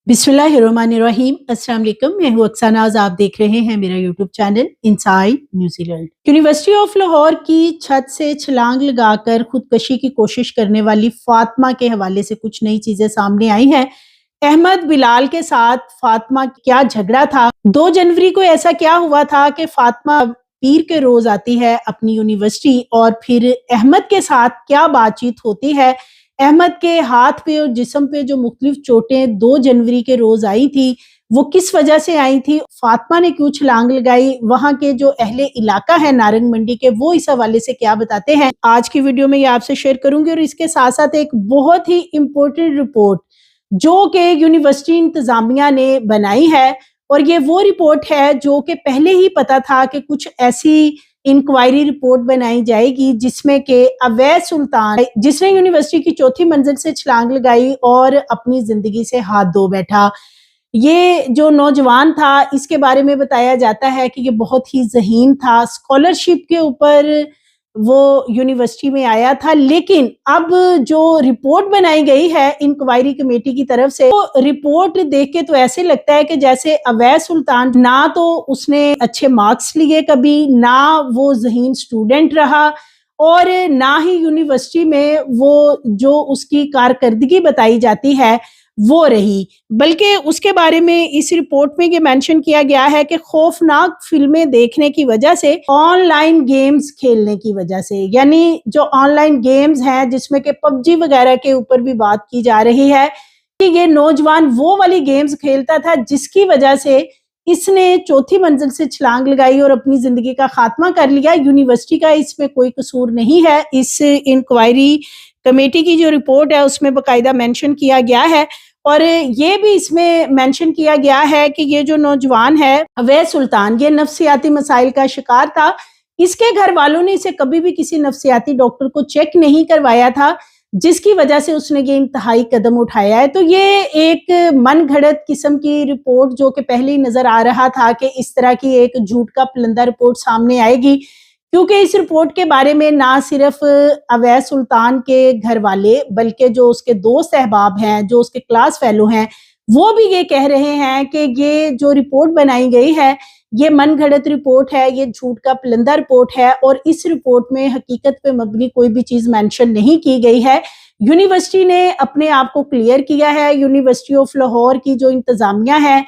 बिस्मिल्लाहिर्रहमानिर्रहीम। अस्सलाम वालेकुम। मैं हूँ अक्सानाज, आप देख रहे हैं मेरा YouTube channel inside New Zealand. University of Lahore की छत से छलांग लगाकर खुदकशी की कोशिश करने वाली फातिमा के हवाले से कुछ नई चीजें सामने आई हैं। अहमद बिलाल के साथ फातिमा का क्या झगड़ा था, 2 जनवरी को ऐसा क्या हुआ था कि फातिमा पीर के रोज आती है अपनी यूनिवर्सिटी और फिर अहमद के साथ क्या बातचीत होती है। अहमद के हाथ पे और जिस्म पे जो मुख्तलिफ चोटें 2 जनवरी के रोज आई थी, वो किस वजह से आई थी, फातिमा ने क्यों छलांग लगाई, वहां के जो अहले इलाका है नारंग मंडी के, वो इस हवाले से क्या बताते हैं, आज की वीडियो में ये आपसे शेयर करूंगी। और इसके साथ साथ एक बहुत ही इम्पोर्टेंट रिपोर्ट जो कि यूनिवर्सिटी इंतजामिया ने बनाई है, और ये वो रिपोर्ट है जो कि पहले ही पता था कि कुछ ऐसी इंक्वायरी रिपोर्ट बनाई जाएगी जिसमें कि अवैस सुल्तान, जिसने यूनिवर्सिटी की चौथी मंजिल से छलांग लगाई और अपनी जिंदगी से हाथ धो बैठा, ये जो नौजवान था इसके बारे में बताया जाता है कि ये बहुत ही ज़हीन था, स्कॉलरशिप के ऊपर वो यूनिवर्सिटी में आया था। लेकिन अब जो रिपोर्ट बनाई गई है इंक्वायरी कमेटी की तरफ से, वो रिपोर्ट देख के तो ऐसे लगता है कि जैसे अवैस सुल्तान ना तो उसने अच्छे मार्क्स लिए कभी, ना वो ज़हीन स्टूडेंट रहा, और ना ही यूनिवर्सिटी में वो जो उसकी कारकर्दगी बताई जाती है वो रही। बल्कि उसके बारे में इस रिपोर्ट में ये मेंशन किया गया है कि खौफनाक फिल्में देखने की वजह से, ऑनलाइन गेम्स खेलने की वजह से, यानी जो ऑनलाइन गेम्स हैं जिसमें कि पबजी वगैरह के ऊपर भी बात की जा रही है कि ये नौजवान वो वाली गेम्स खेलता था जिसकी वजह से इसने चौथी मंजिल से छलांग लगाई और अपनी जिंदगी का खात्मा कर लिया। यूनिवर्सिटी का इसमें कोई कसूर नहीं है। इस इंक्वायरी कमेटी की जो रिपोर्ट है उसमें बाकायदा मेंशन किया गया है, और ये भी इसमें मेंशन किया गया है कि ये जो नौजवान है अवैस सुल्तान, ये नफ्सियाती मसाइल का शिकार था। इसके घर वालों ने इसे कभी भी किसी नफ्सियाती डॉक्टर को चेक नहीं करवाया था, जिसकी वजह से उसने ये इंतहाई कदम उठाया है। तो ये एक मन घड़त किस्म की रिपोर्ट जो कि पहले ही नजर आ रहा था कि इस तरह की एक झूठ का पलंदा रिपोर्ट सामने आएगी, क्योंकि इस रिपोर्ट के बारे में ना सिर्फ अवैस सुल्तान के घर वाले बल्कि जो उसके दोस्त अहबाब हैं, जो उसके क्लास फेलो हैं, वो भी ये कह रहे हैं कि ये जो रिपोर्ट बनाई गई है ये मन घड़त रिपोर्ट है, ये झूठ का पलंदा रिपोर्ट है, और इस रिपोर्ट में हकीकत पे मबनी कोई भी चीज मेंशन नहीं की गई है। यूनिवर्सिटी ने अपने आप को क्लियर किया है। यूनिवर्सिटी ऑफ लाहौर की जो इंतजामिया है,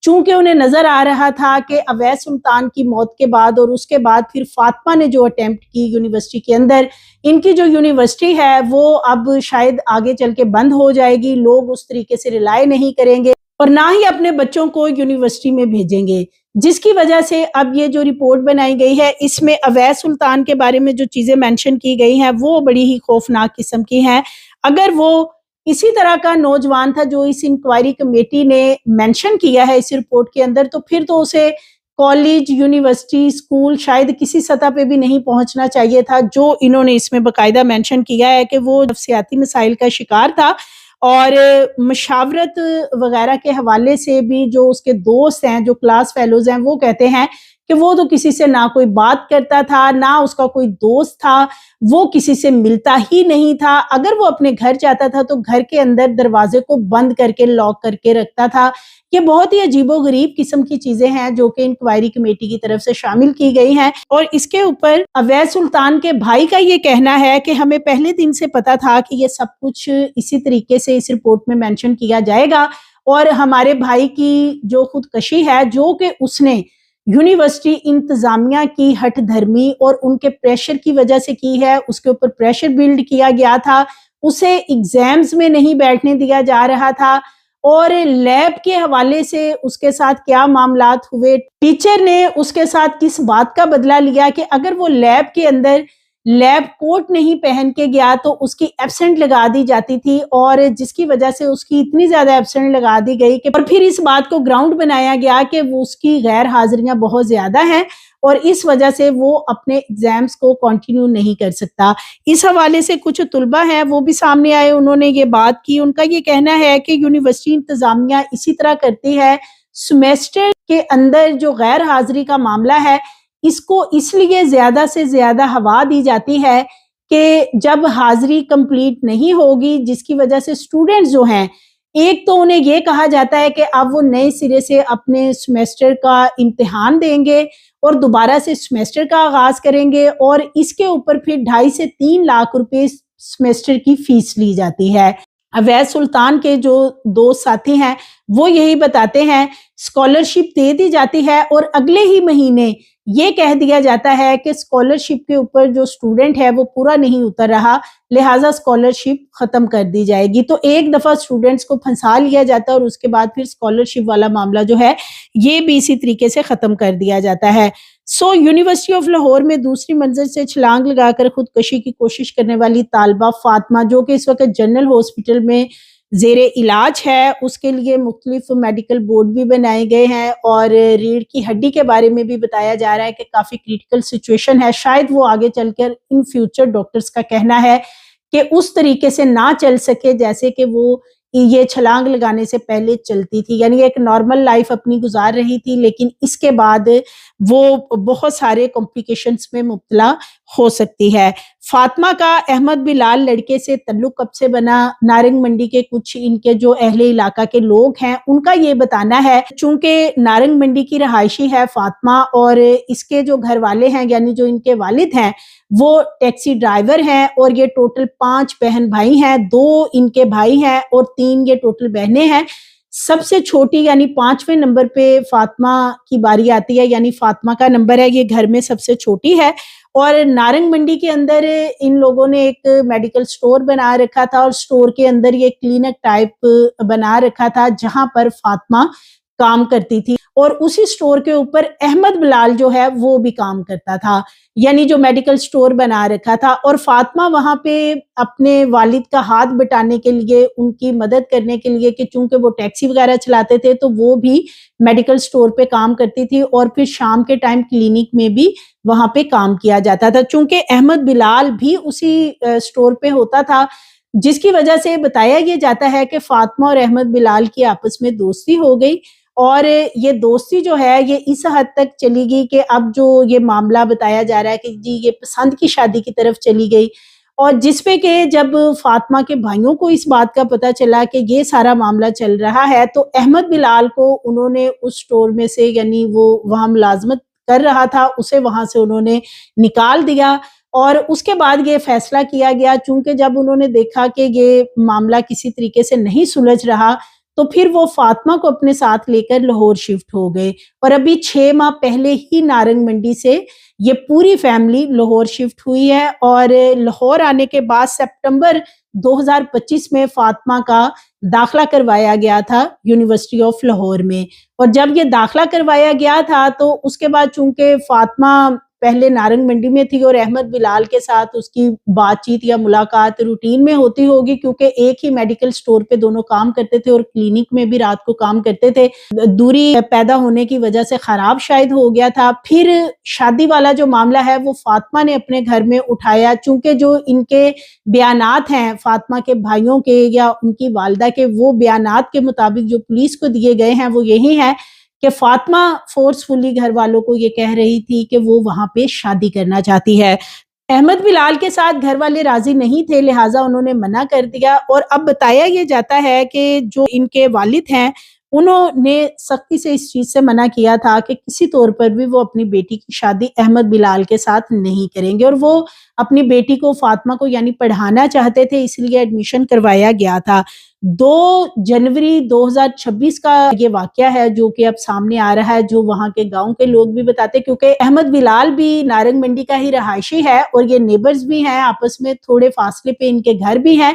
चूंकि उन्हें नजर आ रहा था कि अवैस सुल्तान की मौत के बाद और उसके बाद फिर फातिमा ने जो अटेम्प्ट की यूनिवर्सिटी के अंदर, इनकी जो यूनिवर्सिटी है वो अब शायद आगे चल के बंद हो जाएगी, लोग उस तरीके से रिलाय नहीं करेंगे और ना ही अपने बच्चों को यूनिवर्सिटी में भेजेंगे, जिसकी वजह से अब ये जो रिपोर्ट बनाई गई है इसमें अवैस सुल्तान के बारे में जो चीजें मेंशन की गई हैं वो बड़ी ही खौफनाक किस्म की हैं। अगर वो इसी तरह का नौजवान था जो इस इंक्वायरी कमेटी ने मेंशन किया है इस रिपोर्ट के अंदर, तो फिर तो उसे कॉलेज, यूनिवर्सिटी, स्कूल शायद किसी सतह पे भी नहीं पहुंचना चाहिए था। जो इन्होंने इसमें बाकायदा मेंशन किया है कि वो नफ्सियाती मसाइल का शिकार था, और मशावरत वगैरह के हवाले से भी जो उसके दोस्त हैं, जो क्लास फेलोज हैं, वो कहते हैं कि वो तो किसी से ना कोई बात करता था, ना उसका कोई दोस्त था, वो किसी से मिलता ही नहीं था। अगर वो अपने घर जाता था तो घर के अंदर दरवाजे को बंद करके लॉक करके रखता था। ये बहुत ही अजीबोगरीब किस्म की चीजें हैं जो कि इंक्वायरी कमेटी की तरफ से शामिल की गई हैं। और इसके ऊपर अवैस सुल्तान के भाई का ये कहना है कि हमें पहले दिन से पता था कि ये सब कुछ इसी तरीके से इस रिपोर्ट में मेंशन किया जाएगा, और हमारे भाई की जो खुदकशी है जो कि उसने यूनिवर्सिटी इंतजामिया की हठ धर्मी और उनके प्रेशर की वजह से की है, उसके ऊपर प्रेशर बिल्ड किया गया था, उसे एग्जाम्स में नहीं बैठने दिया जा रहा था, और लैब के हवाले से उसके साथ क्या मामलात हुए, टीचर ने उसके साथ किस बात का बदला लिया कि अगर वो लैब के अंदर लैब कोट नहीं पहन के गया तो उसकी एब्सेंट लगा दी जाती थी, और जिसकी वजह से उसकी इतनी ज्यादा एब्सेंट लगा दी गई कि, और फिर इस बात को ग्राउंड बनाया गया कि वो उसकी गैर हाजिरियां बहुत ज्यादा हैं और इस वजह से वो अपने एग्जाम्स को कंटिन्यू नहीं कर सकता। इस हवाले से कुछ तुलबा हैं वो भी सामने आए, उन्होंने ये बात की। उनका ये कहना है कि यूनिवर्सिटी इंतजामिया इसी तरह करती है, सेमेस्टर के अंदर जो गैर हाजिरी का मामला है इसको इसलिए ज्यादा से ज्यादा हवा दी जाती है कि जब हाजिरी कंप्लीट नहीं होगी, जिसकी वजह से स्टूडेंट्स जो हैं ایک تو انہیں یہ کہا جاتا ہے کہ اب وہ نئے سرے سے اپنے سیمیسٹر کا امتحان دیں گے اور دوبارہ سے سیمیسٹر کا آغاز کریں گے، اور اس کے اوپر پھر 2.5 سے 3 لاکھ روپے سیمیسٹر کی فیس لی جاتی ہے۔ اویس سلطان کے جو دو ساتھی ہیں وہ یہی بتاتے ہیں، اسکالرشپ دے دی جاتی ہے اور اگلے ہی مہینے یہ کہہ دیا جاتا ہے کہ اسکالرشپ کے اوپر جو اسٹوڈنٹ ہے وہ پورا نہیں اتر رہا، لہٰذا اسکالرشپ ختم کر دی جائے گی۔ تو ایک دفعہ اسٹوڈنٹس کو پھنسا لیا جاتا ہے اور اس کے بعد پھر اسکالرشپ والا معاملہ جو ہے یہ بھی اسی طریقے سے ختم کر دیا جاتا ہے۔ یونیورسٹی آف لاہور میں دوسری منزل سے چھلانگ لگا کر خودکشی کی کوشش کرنے والی طالبہ فاطمہ، جو کہ اس وقت جنرل ہاسپٹل میں زیر علاج ہے، اس کے لیے مختلف میڈیکل بورڈ بھی بنائے گئے ہیں، اور ریڑھ کی ہڈی کے بارے میں بھی بتایا جا رہا ہے کہ کافی کریٹیکل سچویشن ہے، شاید وہ آگے چل کر ان فیوچر ڈاکٹرز کا کہنا ہے کہ اس طریقے سے نہ چل سکے جیسے کہ وہ یہ چھلانگ لگانے سے پہلے چلتی تھی، یعنی ایک نارمل لائف اپنی گزار رہی تھی، لیکن اس کے بعد وہ بہت سارے کمپلیکیشنز میں مبتلا ہو سکتی ہے۔ فاطمہ کا احمد بلال لڑکے سے تعلق کب سے بنا؟ نارنگ منڈی کے کچھ ان کے جو اہل علاقہ کے لوگ ہیں ان کا یہ بتانا ہے، چونکہ نارنگ منڈی کی رہائشی ہے فاطمہ، اور اس کے جو گھر والے ہیں یعنی جو ان کے والد ہیں وہ ٹیکسی ڈرائیور ہیں، اور یہ ٹوٹل 5 بہن بھائی ہیں، 2 ان کے بھائی ہیں اور 3 یہ ٹوٹل بہنیں ہیں۔ سب سے چھوٹی یعنی 5ویں نمبر پہ فاطمہ کی باری آتی ہے، یعنی فاطمہ کا نمبر ہے، یہ گھر میں سب سے چھوٹی ہے۔ اور نارنگ منڈی کے اندر ان لوگوں نے ایک میڈیکل سٹور بنا رکھا تھا، اور سٹور کے اندر یہ کلینک ٹائپ بنا رکھا تھا جہاں پر فاطمہ کام کرتی تھی، اور اسی سٹور کے اوپر احمد بلال جو ہے وہ بھی کام کرتا تھا، یعنی جو میڈیکل سٹور بنا رکھا تھا۔ اور فاطمہ وہاں پہ اپنے والد کا ہاتھ بٹانے کے لیے، ان کی مدد کرنے کے لیے، کہ چونکہ وہ ٹیکسی وغیرہ چلاتے تھے تو وہ بھی میڈیکل سٹور پہ کام کرتی تھی، اور پھر شام کے ٹائم کلینک میں بھی وہاں پہ کام کیا جاتا تھا، چونکہ احمد بلال بھی اسی سٹور پہ ہوتا تھا، جس کی وجہ سے بتایا یہ جاتا ہے کہ فاطمہ اور احمد بلال کی آپس میں دوستی ہو گئی، اور یہ دوستی جو ہے یہ اس حد تک چلی گئی کہ اب جو یہ معاملہ بتایا جا رہا ہے کہ جی یہ پسند کی شادی کی طرف چلی گئی، اور جس پہ کہ جب فاطمہ کے بھائیوں کو اس بات کا پتہ چلا کہ یہ سارا معاملہ چل رہا ہے تو احمد بلال کو انہوں نے اس سٹور میں سے، یعنی وہ وہاں ملازمت کر رہا تھا، اسے وہاں سے انہوں نے نکال دیا، اور اس کے بعد یہ فیصلہ کیا گیا، چونکہ جب انہوں نے دیکھا کہ یہ معاملہ کسی طریقے سے نہیں سلجھ رہا تو پھر وہ فاطمہ کو اپنے ساتھ لے کر لاہور شفٹ ہو گئے، اور ابھی 6 ماہ پہلے ہی نارنگ منڈی سے یہ پوری فیملی لاہور شفٹ ہوئی ہے، اور لاہور آنے کے بعد سپٹمبر 2025 میں فاطمہ کا داخلہ کروایا گیا تھا یونیورسٹی آف لاہور میں، اور جب یہ داخلہ کروایا گیا تھا تو اس کے بعد چونکہ فاطمہ پہلے نارنگ منڈی میں تھی اور احمد بلال کے ساتھ اس کی بات چیت یا ملاقات روٹین میں ہوتی ہوگی، کیونکہ ایک ہی میڈیکل سٹور پہ دونوں کام کرتے تھے اور کلینک میں بھی رات کو کام کرتے تھے، دوری پیدا ہونے کی وجہ سے خراب شاید ہو گیا تھا۔ پھر شادی والا جو معاملہ ہے وہ فاطمہ نے اپنے گھر میں اٹھایا، چونکہ جو ان کے بیانات ہیں فاطمہ کے بھائیوں کے یا ان کی والدہ کے، وہ بیانات کے مطابق جو پولیس کو دیے گئے ہیں وہ یہی ہے کہ فاطمہ فورسفلی گھر والوں کو یہ کہہ رہی تھی کہ وہ وہاں پہ شادی کرنا چاہتی ہے۔ احمد بلال کے ساتھ گھر والے راضی نہیں تھے، لہٰذا انہوں نے منع کر دیا، اور اب بتایا یہ جاتا ہے کہ جو ان کے والد ہیں انہوں نے سختی سے اس چیز سے منع کیا تھا کہ کسی طور پر بھی وہ اپنی بیٹی کی شادی احمد بلال کے ساتھ نہیں کریں گے، اور وہ اپنی بیٹی کو فاطمہ کو یعنی پڑھانا چاہتے تھے، اس لیے ایڈمیشن کروایا گیا تھا۔ 2 جنوری 2026 کا یہ واقعہ ہے جو کہ اب سامنے آ رہا ہے، جو وہاں کے گاؤں کے لوگ بھی بتاتے، کیونکہ احمد بلال بھی نارنگ منڈی کا ہی رہائشی ہے اور یہ نیبرز بھی ہیں، آپس میں تھوڑے فاصلے پہ ان کے گھر بھی ہیں۔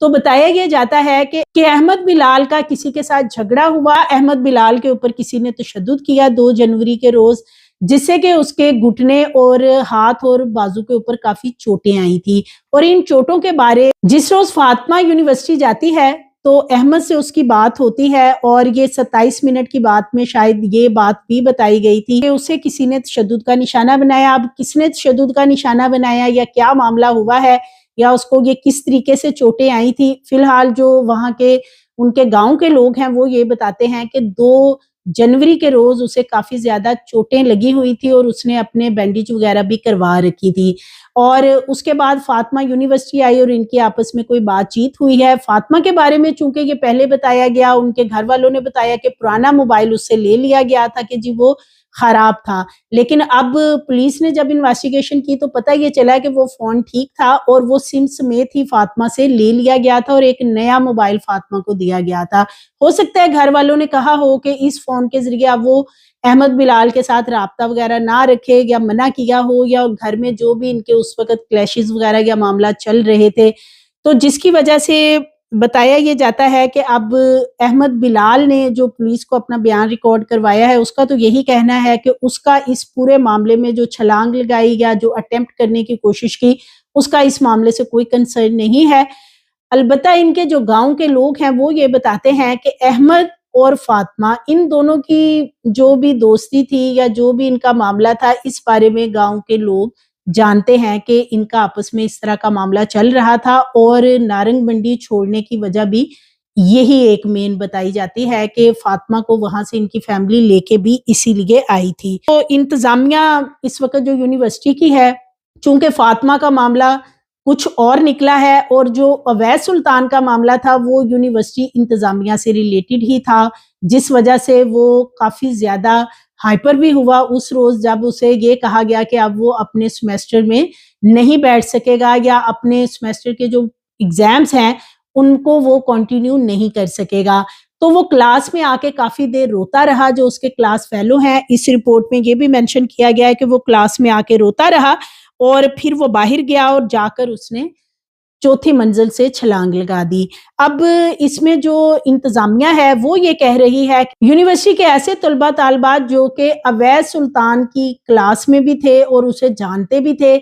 تو بتایا یہ جاتا ہے کہ احمد بلال کا کسی کے ساتھ جھگڑا ہوا، احمد بلال کے اوپر کسی نے تشدد کیا 2 جنوری کے روز، جس سے کہ اس کے گھٹنے اور ہاتھ اور بازو کے اوپر کافی چوٹیں آئی تھی، اور ان چوٹوں کے بارے جس روز فاطمہ یونیورسٹی جاتی ہے تو احمد سے اس کی بات ہوتی ہے، اور یہ 27 منٹ کی بات میں شاید یہ بات بھی بتائی گئی تھی کہ اسے کسی نے تشدد کا نشانہ بنایا۔ اب کس نے تشدد کا نشانہ بنایا یا کیا معاملہ ہوا ہے یا اس کو یہ کس طریقے سے چوٹیں آئی تھی، فی الحال جو وہاں کے ان کے گاؤں کے لوگ ہیں وہ یہ بتاتے ہیں کہ 2 जनवरी के रोज उसे काफी ज्यादा चोटें लगी हुई थी और उसने अपने बैंडेज वगैरह भी करवा रखी थी। और उसके बाद फातिमा यूनिवर्सिटी आई और इनकी आपस में कोई बातचीत हुई है। फातिमा के बारे में चूंकि ये पहले बताया गया, उनके घर वालों ने बताया कि पुराना मोबाइल उससे ले लिया गया था कि जी वो खराब था, लेकिन अब पुलिस ने जब इन्वेस्टिगेशन की तो पता ये चला कि वो फोन ठीक था और वो सिम समेत ही फातिमा से ले लिया गया था और एक नया मोबाइल फातिमा को दिया गया था। हो सकता है घर वालों ने कहा हो कि इस फोन के जरिए अब वो अहमद बिलाल के साथ राब्ता वगैरह ना रखे या मना किया हो, या घर में जो भी इनके उस वक्त क्लैशेस वगैरह या मामला चल रहे थे, तो जिसकी वजह से बताया ये जाता है कि अब अहमद बिलाल ने जो पुलिस को अपना बयान रिकॉर्ड करवाया है, उसका तो यही कहना है कि उसका इस पूरे मामले में जो छलांग लगाई या जो अटेम्प्ट करने की कोशिश की, उसका इस मामले से कोई कंसर्न नहीं है। अलबत्ता इनके जो गांव के लोग हैं वो ये बताते हैं कि अहमद और फातिमा, इन दोनों की जो भी दोस्ती थी या जो भी इनका मामला था, इस बारे में गांव के लोग जानते हैं कि इनका आपस में इस तरह का मामला चल रहा था और नारंग मंडी छोड़ने की वजह भी यही एक मेन बताई जाती है कि फातिमा को वहां से इनकी फैमिली लेके भी इसीलिए आई थी। तो इंतजामिया इस वक्त जो यूनिवर्सिटी की है, चूंकि फातिमा का मामला कुछ और निकला है और जो अवैध सुल्तान का मामला था वो यूनिवर्सिटी इंतजामिया से रिलेटेड ही था, जिस वजह से वो काफी ज्यादा हाइपर भी हुआ उस रोज जब उसे ये कहा गया कि अब वो अपने सेमेस्टर में नहीं बैठ सकेगा या अपने सेमेस्टर के जो एग्जाम्स हैं उनको वो कंटिन्यू नहीं कर सकेगा। तो वो क्लास में आके काफी देर रोता रहा। जो उसके क्लास फेलो हैं, इस रिपोर्ट में ये भी मेंशन किया गया है कि वो क्लास में आके रोता रहा और फिर वो बाहर गया और जाकर उसने चौथी मंजिल से छलांग लगा दी। अब इसमें जो इंतजामिया है वो ये कह रही है कि यूनिवर्सिटी के ऐसे तलबा तालबात जो कि अवैध सुल्तान की क्लास में भी थे और उसे जानते भी थे,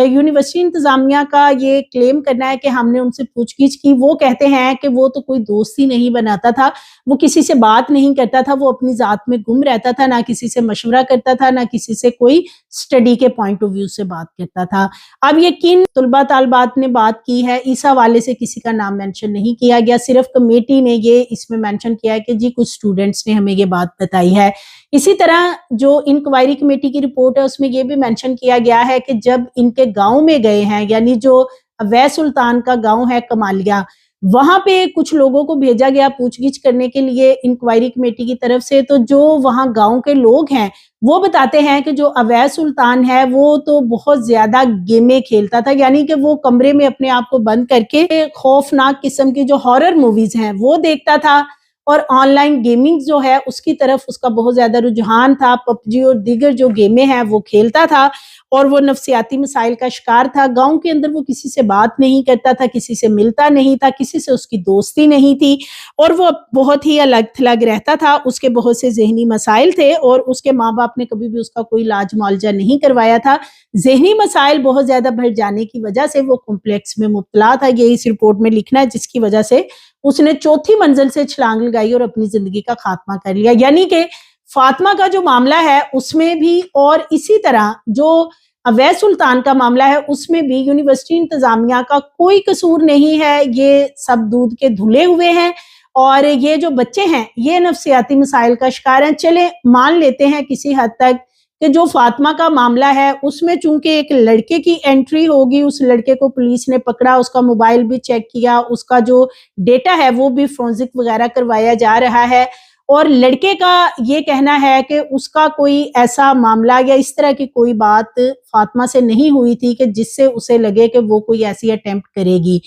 यूनिवर्सिटी इंतजामिया का ये क्लेम करना है कि हमने उनसे पूछगिछ की, वो कहते हैं कि वो तो कोई दोस्ती नहीं बनाता था, वो किसी से बात नहीं करता था, वो अपनी जात में गुम रहता था, ना किसी से मशवरा करता था, ना किसी से कोई स्टडी के पॉइंट ऑफ व्यू से बात करता था। अब ये किन तलबा तालबात ने बात की है, इस हवाले से किसी का नाम मेंशन नहीं किया गया, सिर्फ कमेटी ने ये इसमें मेंशन किया है कि जी कुछ स्टूडेंट्स ने हमें ये बात बताई है। इसी तरह जो इंक्वायरी कमेटी की रिपोर्ट है उसमें ये भी मेंशन किया गया है कि जब इनके गांव में गए हैं, यानी जो अवैध सुल्तान का गांव है कमालिया, वहां पे कुछ लोगों को भेजा गया पूछगिछ करने के लिए इंक्वायरी कमेटी की तरफ से। तो जो वहां गांव के लोग हैं वो बताते हैं कि जो अवैध सुल्तान है वो तो बहुत ज्यादा गेमें खेलता था, यानी कि वो कमरे में अपने आप को बंद करके खौफनाक किस्म की जो हॉरर मूवीज हैं वो देखता था और ऑनलाइन गेमिंग जो है उसकी तरफ उसका बहुत ज्यादा रुझान था। पबजी और दीगर जो गेमें हैं वो खेलता था और वो नफ्सियाती मसाइल का शिकार था। गांव के अंदर वो किसी से बात नहीं करता था, किसी से मिलता नहीं था, किसी से उसकी दोस्ती नहीं थी और वो बहुत ही अलग थलग रहता था। उसके बहुत से जहनी मसाइल थे और उसके माँ बाप ने कभी भी उसका कोई इलाज मुआवजा नहीं करवाया था। जहनी मसाइल बहुत ज्यादा बढ़ जाने की वजह से वो कॉम्प्लेक्स में मुब्तला था, ये इस रिपोर्ट में लिखना है, जिसकी वजह से उसने चौथी मंजिल से छलांग लगाई और अपनी जिंदगी का खात्मा कर लिया। यानी कि फातिमा का जो मामला है उसमें भी और इसी तरह जो अवैध सुल्तान का मामला है उसमें भी यूनिवर्सिटी इंतजामिया का कोई कसूर नहीं है। ये सब दूध के धुले हुए हैं और ये जो बच्चे हैं ये नफ्सियाती मसाइल का शिकार हैं। चले मान लेते हैं किसी हद तक कि जो फातिमा का मामला है उसमें चूंकि एक लड़के की एंट्री होगी, उस लड़के को पुलिस ने पकड़ा, उसका मोबाइल भी चेक किया, उसका जो डेटा है वो भी फोरेंसिक वगैरह करवाया जा रहा है और लड़के का ये कहना है कि उसका कोई ऐसा मामला या इस तरह की कोई बात फातिमा से नहीं हुई थी कि जिससे उसे लगे कि वो कोई ऐसी अटेम्प्ट करेगी।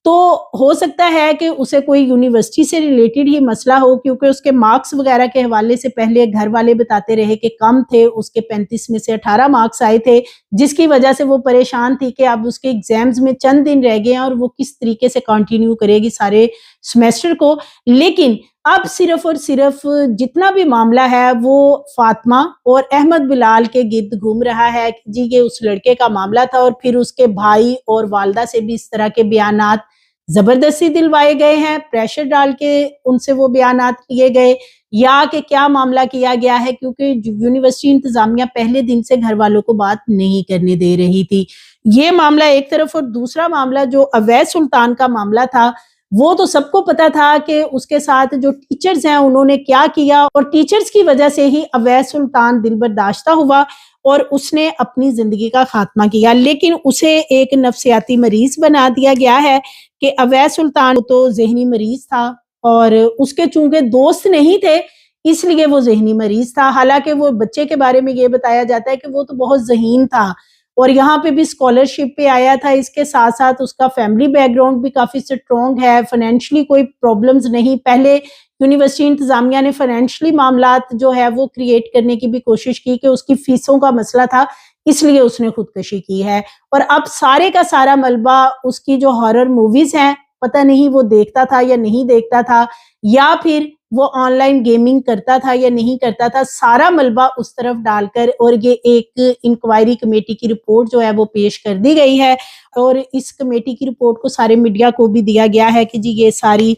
तो हो सकता है कि उसे कोई यूनिवर्सिटी से रिलेटेड ही मसला हो, क्योंकि उसके मार्क्स वगैरह के हवाले से पहले घर वाले बताते रहे कि कम थे, उसके 35 में से 18 मार्क्स आए थे, जिसकी वजह से वो परेशान थी कि अब उसके एग्जाम्स में चंद दिन रह गए हैं और वो किस तरीके से कंटिन्यू करेगी सारे सेमेस्टर को। लेकिन अब सिर्फ और सिर्फ जितना भी मामला है वो फातिमा और अहमद बिलाल के गिर्द घूम रहा है कि जी ये उस लड़के का मामला था और फिर उसके भाई और वालदा से भी इस तरह के बयानात जबरदस्ती दिलवाए गए हैं, प्रेशर डाल के उनसे वो बयानात लिए गए, या कि क्या मामला किया गया है, क्योंकि यूनिवर्सिटी इंतजामिया पहले दिन से घर वालों को बात नहीं करने दे रही थी। ये मामला एक तरफ, और दूसरा मामला जो अवैध सुल्तान का मामला था وہ تو سب کو پتا تھا کہ اس کے ساتھ جو ٹیچرز ہیں انہوں نے کیا کیا، اور ٹیچرز کی وجہ سے ہی اویس سلطان دل برداشتہ ہوا اور اس نے اپنی زندگی کا خاتمہ کیا، لیکن اسے ایک نفسیاتی مریض بنا دیا گیا ہے کہ اویس سلطان تو ذہنی مریض تھا، اور اس کے چونکہ دوست نہیں تھے اس لیے وہ ذہنی مریض تھا، حالانکہ وہ بچے کے بارے میں یہ بتایا جاتا ہے کہ وہ تو بہت ذہین تھا اور یہاں پہ بھی اسکالرشپ پہ آیا تھا، اس کے ساتھ ساتھ اس کا فیملی بیک گراؤنڈ بھی کافی سٹرونگ ہے، فائنینشلی کوئی پرابلمز نہیں، پہلے یونیورسٹی انتظامیہ نے فائنینشلی معاملات جو ہے وہ کریٹ کرنے کی بھی کوشش کی کہ اس کی فیسوں کا مسئلہ تھا، اس لیے اس نے خودکشی کی ہے، اور اب سارے کا سارا ملبہ اس کی جو ہارر موویز ہیں پتہ نہیں وہ دیکھتا تھا یا نہیں دیکھتا تھا، یا پھر وہ آن لائن گیمنگ کرتا تھا یا نہیں کرتا تھا، سارا ملبہ اس طرف ڈال کر، اور یہ ایک انکوائری کمیٹی کی رپورٹ جو ہے وہ پیش کر دی گئی ہے، اور اس کمیٹی کی رپورٹ کو سارے میڈیا کو بھی دیا گیا ہے کہ جی یہ ساری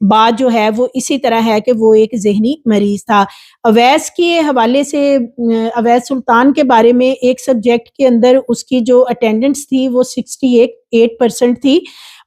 بات جو ہے وہ اسی طرح ہے کہ وہ ایک ذہنی مریض تھا۔ اویس کے حوالے سے اویس سلطان کے بارے میں ایک سبجیکٹ کے اندر اس کی جو اٹینڈنس تھی وہ 68% تھی،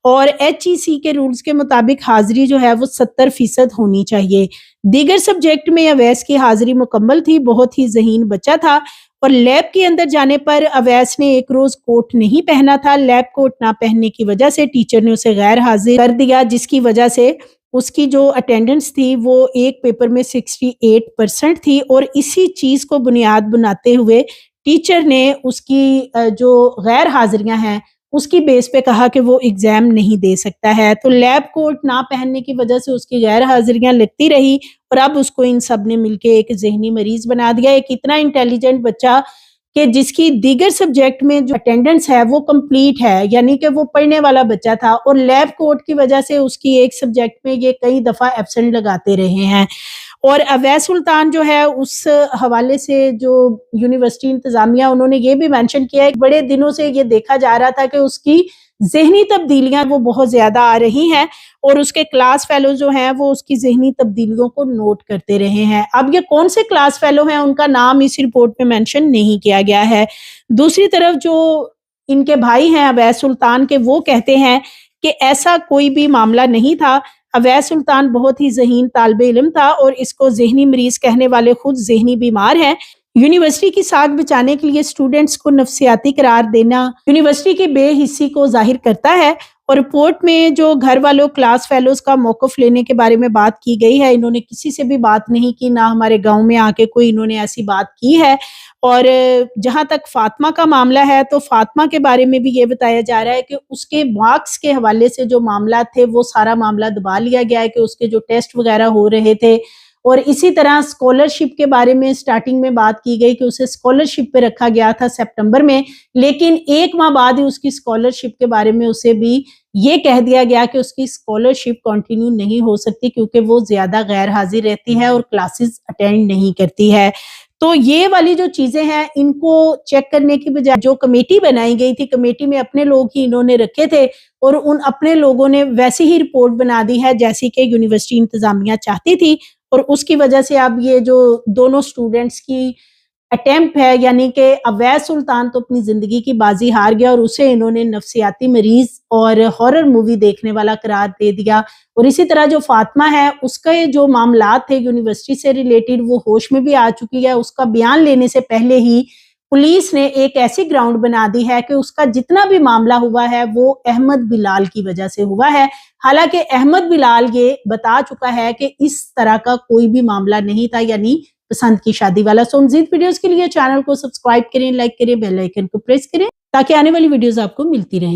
اور ایچ ای سی کے رولز کے مطابق حاضری جو ہے وہ 70% ہونی چاہیے۔ دیگر سبجیکٹ میں اویس کی حاضری مکمل تھی، بہت ہی ذہین بچہ تھا، اور لیب کے اندر جانے پر اویس نے ایک روز کوٹ نہیں پہنا تھا، لیب کوٹ نہ پہننے کی وجہ سے ٹیچر نے اسے غیر حاضر کر دیا، جس کی وجہ سے اس کی جو اٹینڈنس تھی وہ ایک پیپر میں 68% تھی، اور اسی چیز کو بنیاد بناتے ہوئے ٹیچر نے اس کی جو غیر حاضریاں ہیں اس کی بیس پہ کہا کہ وہ ایگزام نہیں دے سکتا ہے، تو لیب کوٹ نہ پہننے کی وجہ سے اس کی غیر حاضریاں لگتی رہی، اور اب اس کو ان سب نے مل کے ایک ذہنی مریض بنا دیا، ایک اتنا انٹیلیجنٹ بچہ کہ جس کی دیگر سبجیکٹ میں جو اٹینڈنس ہے وہ کمپلیٹ ہے، یعنی کہ وہ پڑھنے والا بچہ تھا، اور لیب کوٹ کی وجہ سے اس کی ایک سبجیکٹ میں یہ کئی دفعہ ایبسنٹ لگاتے رہے ہیں۔ اور اویس سلطان جو ہے اس حوالے سے جو یونیورسٹی انتظامیہ انہوں نے یہ بھی مینشن کیا ہے کہ بڑے دنوں سے یہ دیکھا جا رہا تھا کہ اس کی ذہنی تبدیلیاں وہ بہت زیادہ آ رہی ہیں، اور اس کے کلاس فیلو جو ہیں وہ اس کی ذہنی تبدیلیوں کو نوٹ کرتے رہے ہیں۔ اب یہ کون سے کلاس فیلو ہیں ان کا نام اس رپورٹ میں مینشن نہیں کیا گیا ہے۔ دوسری طرف جو ان کے بھائی ہیں اویس سلطان کے، وہ کہتے ہیں کہ ایسا کوئی بھی معاملہ نہیں تھا، اویس سلطان بہت ہی ذہین طالب علم تھا، اور اس کو ذہنی مریض کہنے والے خود ذہنی بیمار ہیں۔ یونیورسٹی کی ساکھ بچانے کے لیے اسٹوڈنٹس کو نفسیاتی قرار دینا یونیورسٹی کی بے حسی کو ظاہر کرتا ہے، اور رپورٹ میں جو گھر والوں کلاس فیلوز کا موقف لینے کے بارے میں بات کی گئی ہے، انہوں نے کسی سے بھی بات نہیں کی، نہ ہمارے گاؤں میں آ کے کوئی انہوں نے ایسی بات کی ہے۔ اور جہاں تک فاطمہ کا معاملہ ہے تو فاطمہ کے بارے میں بھی یہ بتایا جا رہا ہے کہ اس کے مارکس کے حوالے سے جو معاملات تھے وہ سارا معاملہ دبا لیا گیا ہے، کہ اس کے جو ٹیسٹ وغیرہ ہو رہے تھے، اور اسی طرح اسکالرشپ کے بارے میں سٹارٹنگ میں بات کی گئی کہ اسے اسکالرشپ پہ رکھا گیا تھا سپٹمبر میں، لیکن ایک ماہ بعد ہی اس کی اسکالرشپ کے بارے میں اسے بھی یہ کہہ دیا گیا کہ اس کی اسکالرشپ کنٹینیو نہیں ہو سکتی کیونکہ وہ زیادہ غیر حاضر رہتی ہے اور کلاسز اٹینڈ نہیں کرتی ہے۔ تو یہ والی جو چیزیں ہیں ان کو چیک کرنے کی بجائے جو کمیٹی بنائی گئی تھی، کمیٹی میں اپنے لوگ ہی انہوں نے رکھے تھے، اور ان اپنے لوگوں نے ویسی ہی رپورٹ بنا دی ہے جیسی کہ یونیورسٹی انتظامیہ چاہتی تھی، اور اس کی وجہ سے اب یہ جو دونوں سٹوڈنٹس کی اٹیمپٹ ہے، یعنی کہ اویس سلطان تو اپنی زندگی کی بازی ہار گیا اور اسے انہوں نے نفسیاتی مریض اور ہارر مووی دیکھنے والا قرار دے دیا، اور اسی طرح جو فاطمہ ہے اس کے جو معاملات تھے یونیورسٹی سے ریلیٹڈ وہ ہوش میں بھی آ چکی ہے، اس کا بیان لینے سے پہلے ہی پولیس نے ایک ایسی گراؤنڈ بنا دی ہے کہ اس کا جتنا بھی معاملہ ہوا ہے وہ احمد بلال کی وجہ سے ہوا ہے، حالانکہ احمد بلال یہ بتا چکا ہے کہ اس طرح کا کوئی بھی معاملہ نہیں تھا، یعنی پسند کی شادی والا۔ سو مزید ویڈیوز کے لیے چینل کو سبسکرائب کریں، لائک کریں، بیل آئیکن کو پریس کریں تاکہ آنے والی ویڈیوز آپ کو ملتی رہیں۔